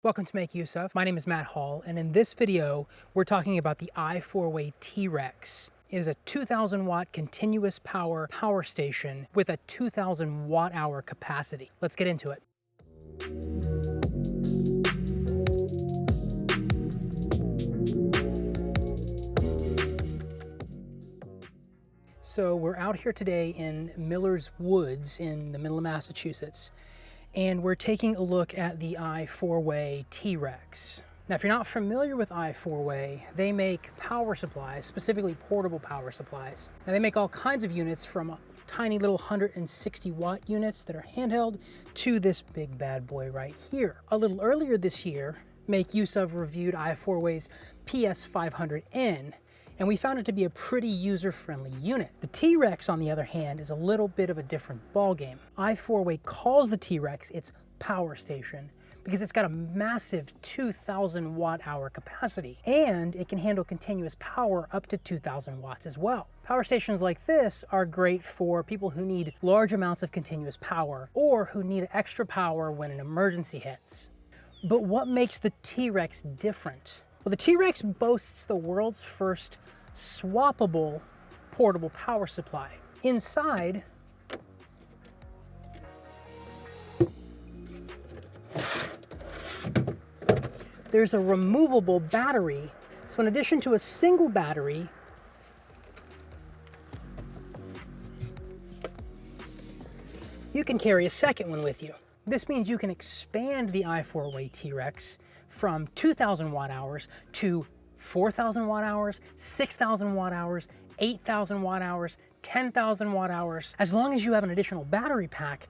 Welcome to Make Use Of. My name is Matt Hall, and in this video, we're talking about the iForway T-Rex. It is a 2,000 watt continuous power station with a 2,000 watt hour capacity. Let's get into it. So we're out here today in Miller's Woods in the middle of Massachusetts, and we're taking a look at the iForway T-Rex. Now, if you're not familiar with iForway, they make power supplies, specifically portable power supplies. Now, they make all kinds of units from tiny little 160 watt units that are handheld to this big bad boy right here. A little earlier this year, Make Use Of reviewed iForway's PS500N, and we found it to be a pretty user-friendly unit. The T-Rex, on the other hand, is a little bit of a different ballgame. iForway calls the T-Rex its power station because it's got a massive 2,000 watt hour capacity, and it can handle continuous power up to 2,000 watts as well. Power stations like this are great for people who need large amounts of continuous power or who need extra power when an emergency hits. But what makes the T-Rex different? Well, the T-Rex boasts the world's first swappable portable power supply. Inside, there's a removable battery. So in addition to a single battery, you can carry a second one with you. This means you can expand the iForway T-Rex from 2,000 watt hours to 4,000 watt hours, 6,000 watt hours, 8,000 watt hours, 10,000 watt hours. As long as you have an additional battery pack,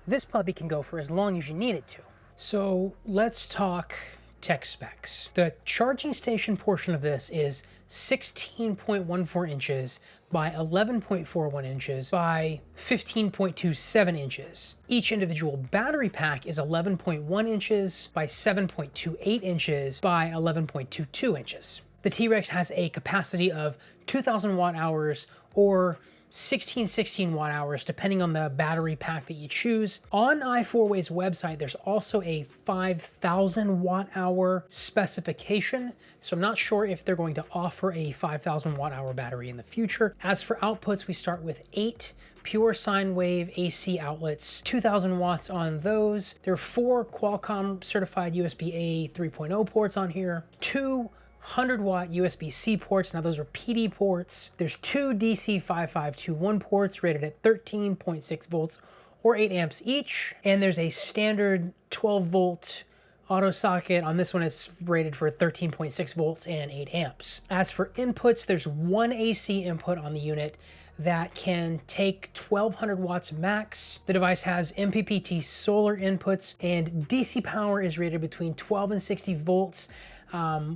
this puppy can go for as long as you need it to. So let's talk tech specs. The charging station portion of this is 16.14 inches by 11.41 inches by 15.27 inches. Each individual battery pack is 11.1 inches by 7.28 inches by 11.22 inches. The T-Rex has a capacity of 2,000 watt hours or 16 watt hours, depending on the battery pack that you choose. On iForway's website, there's also a 5,000 watt hour specification. So I'm not sure if they're going to offer a 5,000 watt hour battery in the future. As for outputs, we start with 8 pure sine wave AC outlets, 2,000 watts on those. There are 4 Qualcomm certified USB-A 3.0 ports on here, 2 100 watt USB-C ports. Now those are PD ports. There's 2 DC 5521 ports rated at 13.6 volts or 8 amps each. And there's a standard 12 volt auto socket. On this one, it's rated for 13.6 volts and 8 amps. As for inputs, there's 1 AC input on the unit that can take 1,200 watts max. The device has MPPT solar inputs, and DC power is rated between 12 and 60 volts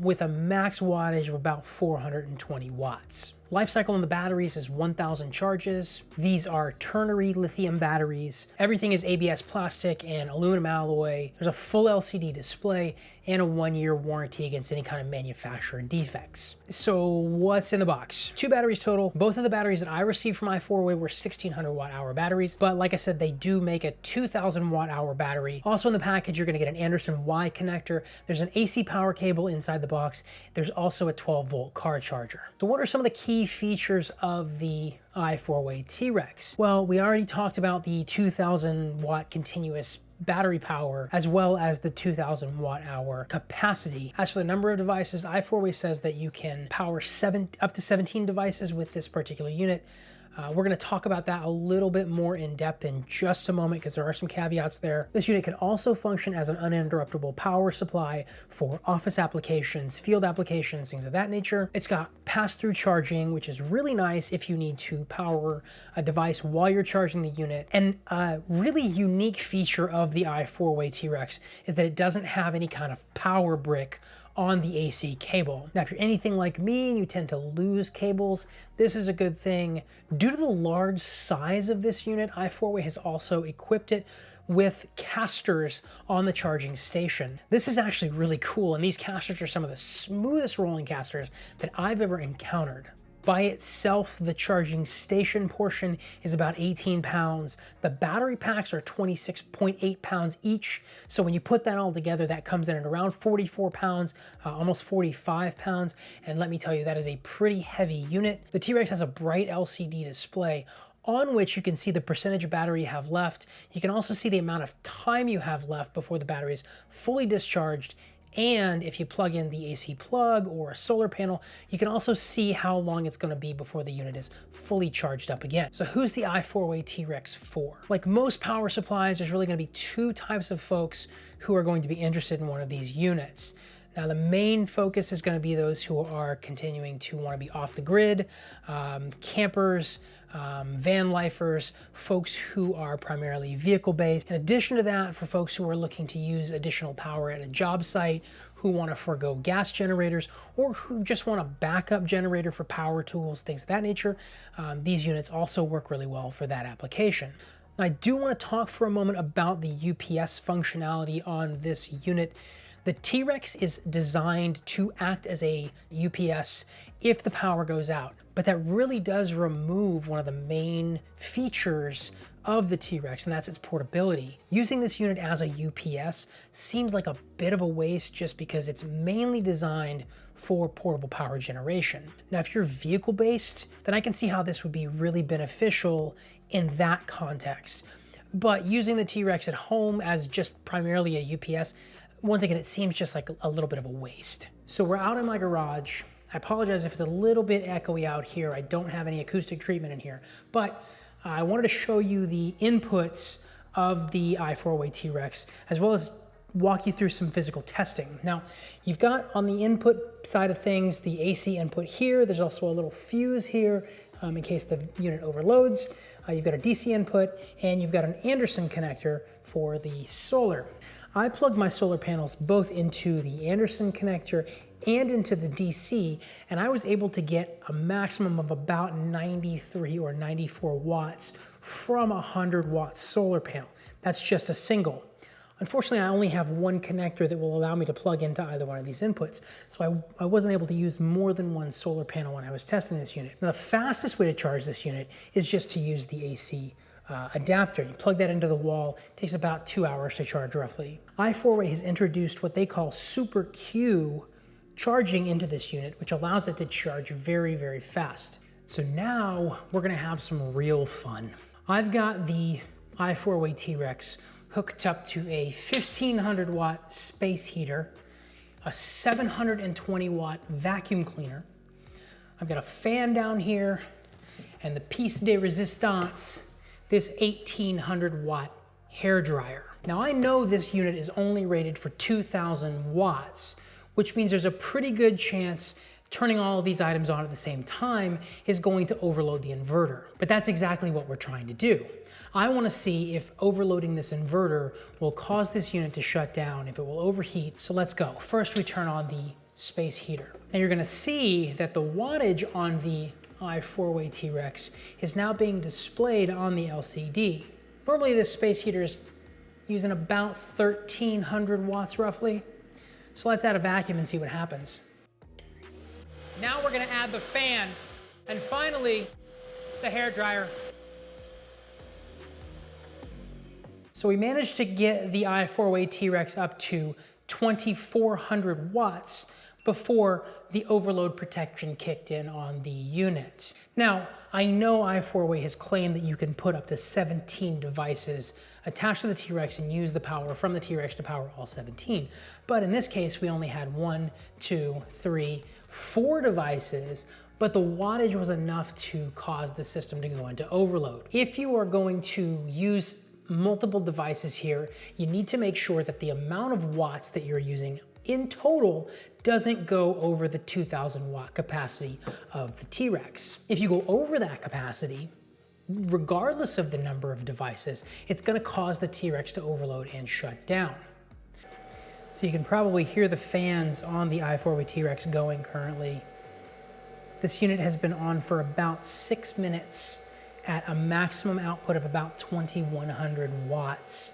with a max wattage of about 420 watts. Life cycle on the batteries is 1,000 charges. These are ternary lithium batteries. Everything is ABS plastic and aluminum alloy. There's a full LCD display and a 1-year warranty against any kind of manufacturer defects. So what's in the box? 2 batteries total. Both of the batteries that I received from iForway were 1,600 watt hour batteries, but like I said, they do make a 2,000 watt hour battery. Also in the package, you're gonna get an Anderson Y connector. There's an AC power cable inside the box. There's also a 12 volt car charger. So what are some of the key features of the iForway T-Rex? Well, we already talked about the 2,000 watt continuous battery power, as well as the 2,000 watt hour capacity. As for the number of devices, iForway says that you can power up to 17 devices with this particular unit. We're going to talk about that a little bit more in depth in just a moment because there are some caveats there. This unit can also function as an uninterruptible power supply for office applications, field applications, things of that nature. It's got pass-through charging, which is really nice if you need to power a device while you're charging the unit. And a really unique feature of the iForway T-Rex is that it doesn't have any kind of power brick on the AC cable. Now, if you're anything like me and you tend to lose cables, this is a good thing. Due to the large size of this unit, iForway has also equipped it with casters on the charging station. This is actually really cool, and these casters are some of the smoothest rolling casters that I've ever encountered. By itself, the charging station portion is about 18 pounds. The battery packs are 26.8 pounds each. So when you put that all together, that comes in at around 44 pounds, almost 45 pounds. And let me tell you, that is a pretty heavy unit. The T-Rex has a bright LCD display on which you can see the percentage of battery you have left. You can also see the amount of time you have left before the battery is fully discharged. And if you plug in the AC plug or a solar panel, you can also see how long it's going to be before the unit is fully charged up again. So who's the iForway T-Rex for? Like most power supplies, there's really going to be two types of folks who are going to be interested in one of these units. Now, the main focus is going to be those who are continuing to want to be off the grid, campers, van lifers, folks who are primarily vehicle-based. In addition to that, for folks who are looking to use additional power at a job site, who want to forego gas generators, or who just want a backup generator for power tools, things of that nature, these units also work really well for that application. Now, I do want to talk for a moment about the UPS functionality on this unit. The T-Rex is designed to act as a UPS if the power goes out, but that really does remove one of the main features of the T-Rex, and that's its portability. Using this unit as a UPS seems like a bit of a waste just because it's mainly designed for portable power generation. Now, if you're vehicle-based, then I can see how this would be really beneficial in that context. But using the T-Rex at home as just primarily a UPS, once again, it seems just like a little bit of a waste. So we're out in my garage. I apologize if it's a little bit echoey out here. I don't have any acoustic treatment in here, but I wanted to show you the inputs of the iForway T-Rex, as well as walk you through some physical testing. Now, you've got on the input side of things, the AC input here. There's also a little fuse here in case the unit overloads. You've got a DC input, and you've got an Anderson connector for the solar. I plugged my solar panels both into the Anderson connector and into the DC, and I was able to get a maximum of about 93 or 94 watts from a 100-watt solar panel. That's just a single. Unfortunately, I only have one connector that will allow me to plug into either one of these inputs, so I wasn't able to use more than one solar panel when I was testing this unit. Now, the fastest way to charge this unit is just to use the AC adapter. You plug that into the wall. It takes about 2 hours to charge roughly. iForway has introduced what they call Super Q charging into this unit, which allows it to charge very, very fast. So now we're going to have some real fun. I've got the iForway T-Rex hooked up to a 1500 watt space heater, a 720 watt vacuum cleaner. I've got a fan down here, and the piece de resistance, this 1800 watt hair dryer. Now, I know this unit is only rated for 2000 watts, which means there's a pretty good chance turning all of these items on at the same time is going to overload the inverter. But that's exactly what we're trying to do. I want to see if overloading this inverter will cause this unit to shut down, if it will overheat. So let's go. First, we turn on the space heater. Now, you're going to see that the wattage on the iForway T-Rex is now being displayed on the LCD. Normally, this space heater is using about 1300 watts roughly. So let's add a vacuum and see what happens. Now we're going to add the fan, and finally, the hair dryer. So we managed to get the iForway T-Rex up to 2400 watts before the overload protection kicked in on the unit. Now, I know iForway has claimed that you can put up to 17 devices attached to the T-Rex and use the power from the T-Rex to power all 17. But in this case, we only had 1, 2, 3, 4 devices, but the wattage was enough to cause the system to go into overload. If you are going to use multiple devices here, you need to make sure that the amount of watts that you're using in total doesn't go over the 2000 watt capacity of the T-Rex. If you go over that capacity, regardless of the number of devices, it's going to cause the T-Rex to overload and shut down. So you can probably hear the fans on the iForway T-Rex going currently. This unit has been on for about 6 minutes at a maximum output of about 2100 watts.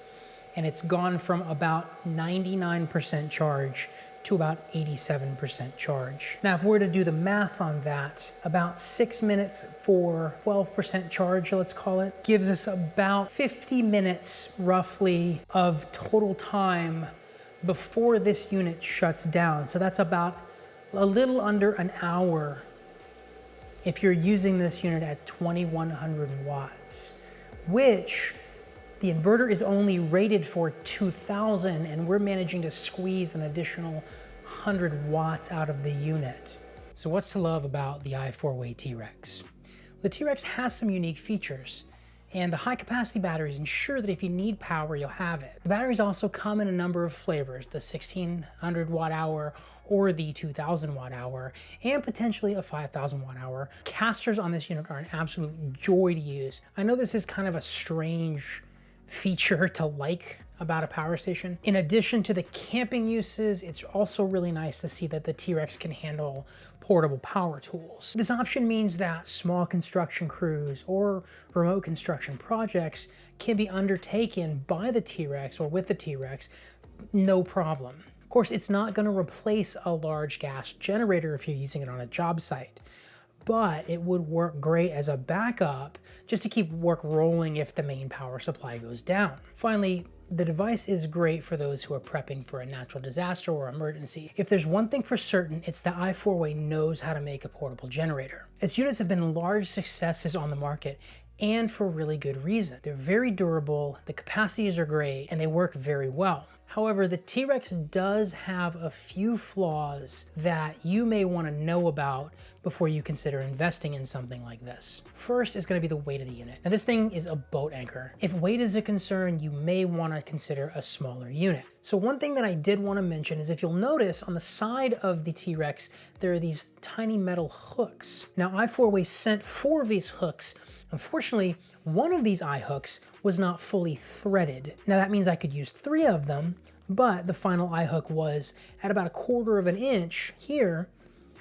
And it's gone from about 99% charge to about 87% charge. Now, if we were to do the math on that, about 6 minutes for 12% charge, let's call it, gives us about 50 minutes roughly of total time before this unit shuts down. So that's about a little under an hour if you're using this unit at 2100 watts, which the inverter is only rated for 2000, and we're managing to squeeze an additional 100 watts out of the unit. So what's to love about the iForway T-Rex? The T-Rex has some unique features, and the high capacity batteries ensure that if you need power, you'll have it. The batteries also come in a number of flavors, the 1600 watt hour or the 2000 watt hour, and potentially a 5000 watt hour. Casters on this unit are an absolute joy to use. I know this is kind of a strange feature to like about a power station. In addition to the camping uses, it's also really nice to see that the T-Rex can handle portable power tools. This option means that small construction crews or remote construction projects can be undertaken by the T-Rex or with the T-Rex, no problem. Of course, it's not going to replace a large gas generator if you're using it on a job site, but it would work great as a backup just to keep work rolling if the main power supply goes down. Finally, the device is great for those who are prepping for a natural disaster or emergency. If there's one thing for certain, it's that iForway knows how to make a portable generator. Its units have been large successes on the market, and for really good reason. They're very durable, the capacities are great, and they work very well. However, the T-Rex does have a few flaws that you may want to know about before you consider investing in something like this. First is going to be the weight of the unit. Now, this thing is a boat anchor. If weight is a concern, you may want to consider a smaller unit. So one thing that I did want to mention is if you'll notice on the side of the T-Rex, there are these tiny metal hooks. Now, iForway sent 4 of these hooks. Unfortunately, one of these eye-hooks was not fully threaded. Now that means I could use 3 of them, but the final eye hook was at about 1/4 of an inch here,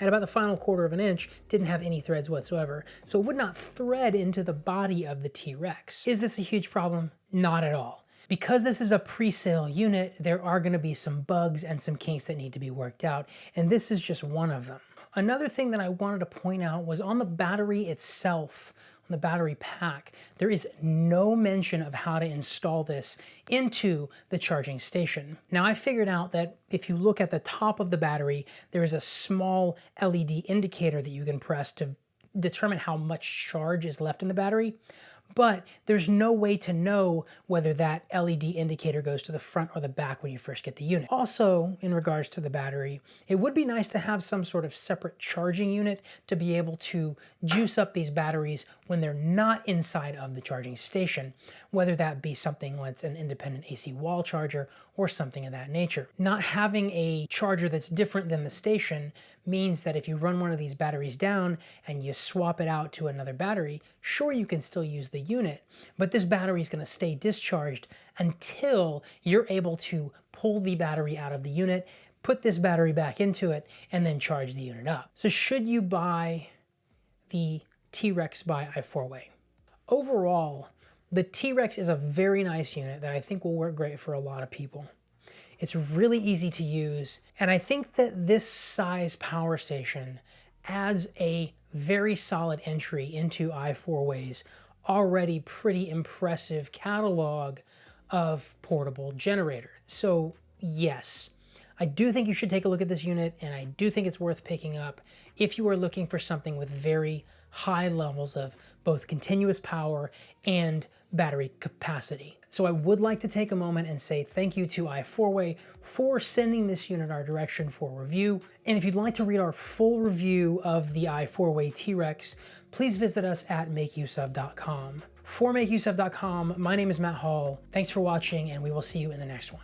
at about the final 1/4 of an inch, didn't have any threads whatsoever. So it would not thread into the body of the T-Rex. Is this a huge problem? Not at all. Because this is a pre-sale unit, there are going to be some bugs and some kinks that need to be worked out, and this is just one of them. Another thing that I wanted to point out was on the battery itself, on the battery pack, there is no mention of how to install this into the charging station. Now, I figured out that if you look at the top of the battery, there is a small LED indicator that you can press to determine how much charge is left in the battery. But there's no way to know whether that LED indicator goes to the front or the back when you first get the unit. Also, in regards to the battery, it would be nice to have some sort of separate charging unit to be able to juice up these batteries when they're not inside of the charging station, whether that be something like an independent AC wall charger or something of that nature. Not having a charger that's different than the station means that if you run one of these batteries down and you swap it out to another battery, sure, you can still use the unit, but this battery is going to stay discharged until you're able to pull the battery out of the unit, put this battery back into it, and then charge the unit up. So should you buy the T-Rex by iForway? Overall, the T-Rex is a very nice unit that I think will work great for a lot of people. It's really easy to use, and I think that this size power station adds a very solid entry into iForway's already pretty impressive catalog of portable generators. So yes, I do think you should take a look at this unit, and I do think it's worth picking up if you are looking for something with very high levels of both continuous power and battery capacity. So I would like to take a moment and say thank you to iForway for sending this unit our direction for review. And if you'd like to read our full review of the iForway T-Rex, please visit us at MakeUseOf.com. For MakeUseOf.com, my name is Matt Hall. Thanks for watching, and we will see you in the next one.